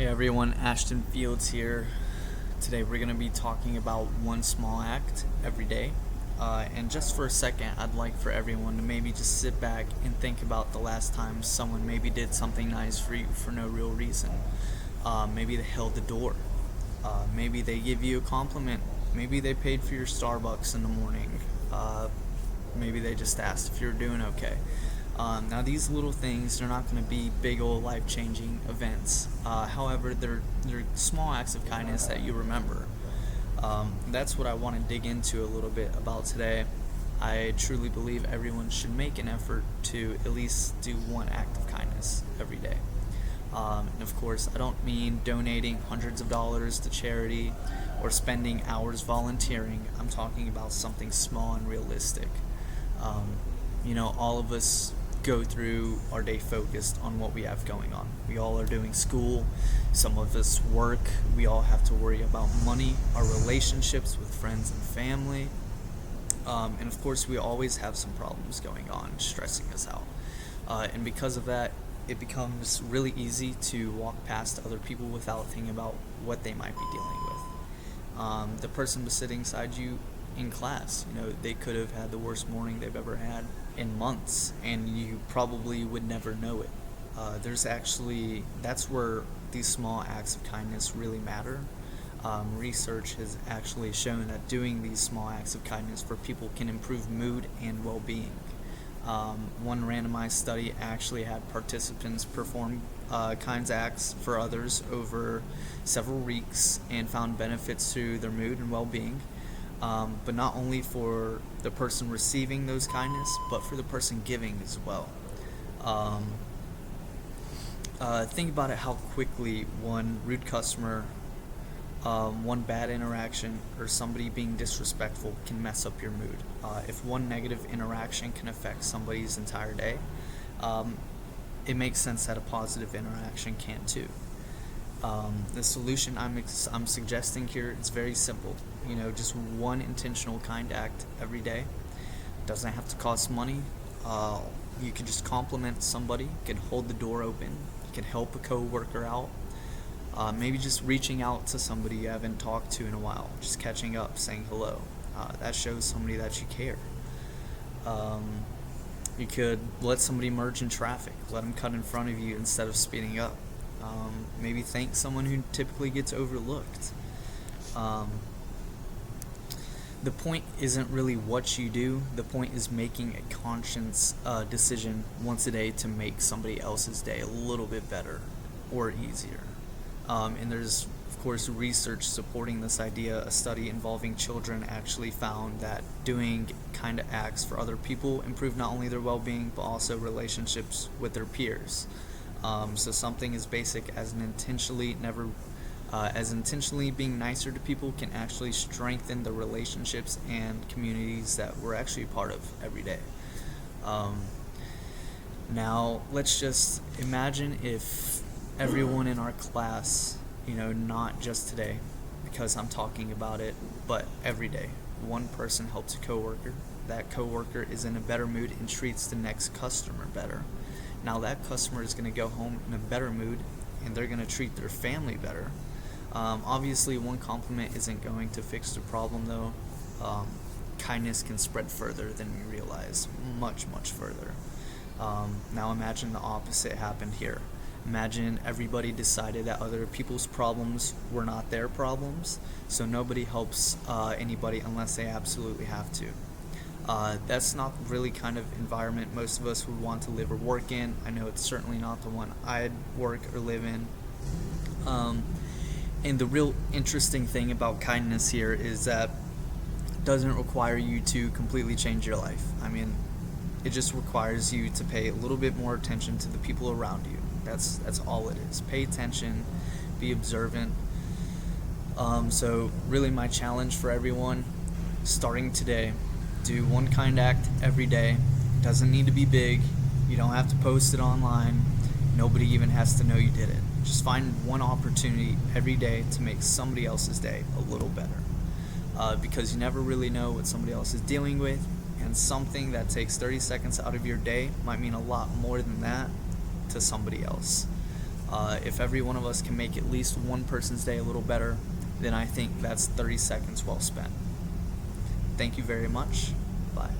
Hey everyone, Ashton Fields here. Today we're going to be talking about one small act every day. And just for a second, I'd like for everyone to maybe just sit back and think about the last time someone maybe did something nice for you for no real reason. Maybe they held the door. Maybe they give you a compliment. Maybe they paid for your Starbucks in the morning. Maybe they just asked if you're doing okay. Now, these little things, they're not going to be big old life changing events. However, they're small acts of kindness that you remember. That's what I want to dig into a little bit about today. I truly believe everyone should make an effort to at least do one act of kindness every day. And of course, I don't mean donating hundreds of dollars to charity or spending hours volunteering. I'm talking about something small and realistic. All of us go through our day focused on what we have going on. We all are doing school, some of us work, we all have to worry about money, our relationships with friends and family, and of course we always have some problems going on, stressing us out. And because of that, it becomes really easy to walk past other people without thinking about what they might be dealing with. The person sitting beside you in class, they could have had the worst morning they've ever had in months, and you probably would never know it. That's where these small acts of kindness really matter. Research has actually shown that doing these small acts of kindness for people can improve mood and well-being. One randomized study actually had participants perform kinds acts for others over several weeks and found benefits to their mood and well-being. But not only for the person receiving those kindness, but for the person giving as well. Think about it, how quickly one rude customer, one bad interaction, or somebody being disrespectful can mess up your mood. If one negative interaction can affect somebody's entire day, it makes sense that a positive interaction can too. The solution I'm suggesting here is very simple. Just one intentional kind act every day. Doesn't have to cost money. You can just compliment somebody. You can hold the door open. You can help a coworker out. Maybe just reaching out to somebody you haven't talked to in a while. Just catching up, saying hello. That shows somebody that you care. You could let somebody merge in traffic. Let them cut in front of you instead of speeding up. Maybe thank someone who typically gets overlooked. The point isn't really what you do. The point is making a conscious decision once a day to make somebody else's day a little bit better or easier. And there's, of course, research supporting this idea. A study involving children actually found that doing kind of acts for other people improve not only their well-being, but also relationships with their peers. So something as basic as intentionally being nicer to people can actually strengthen the relationships and communities that we're actually a part of every day. Now, let's just imagine if everyone in our class, not just today, because I'm talking about it, but every day, one person helps a coworker. That coworker is in a better mood and treats the next customer better. Now that customer is going to go home in a better mood, and they're going to treat their family better. Obviously, one compliment isn't going to fix the problem, though. Kindness can spread further than we realize, much, much further. Now imagine the opposite happened here. Imagine everybody decided that other people's problems were not their problems, so nobody helps anybody unless they absolutely have to. That's not really kind of environment most of us would want to live or work in. I know it's certainly not the one I'd work or live in. And the real interesting thing about kindness here is that it doesn't require you to completely change your life. It just requires you to pay a little bit more attention to the people around you. That's all it is. Pay attention, be observant. So really my challenge for everyone, starting today, do one kind act every day. It doesn't need to be big. You don't have to post it online. Nobody even has to know you did it. Just find one opportunity every day to make somebody else's day a little better. Because you never really know what somebody else is dealing with, and something that takes 30 seconds out of your day might mean a lot more than that to somebody else. If every one of us can make at least one person's day a little better, then I think that's 30 seconds well spent. Thank you very much. Bye.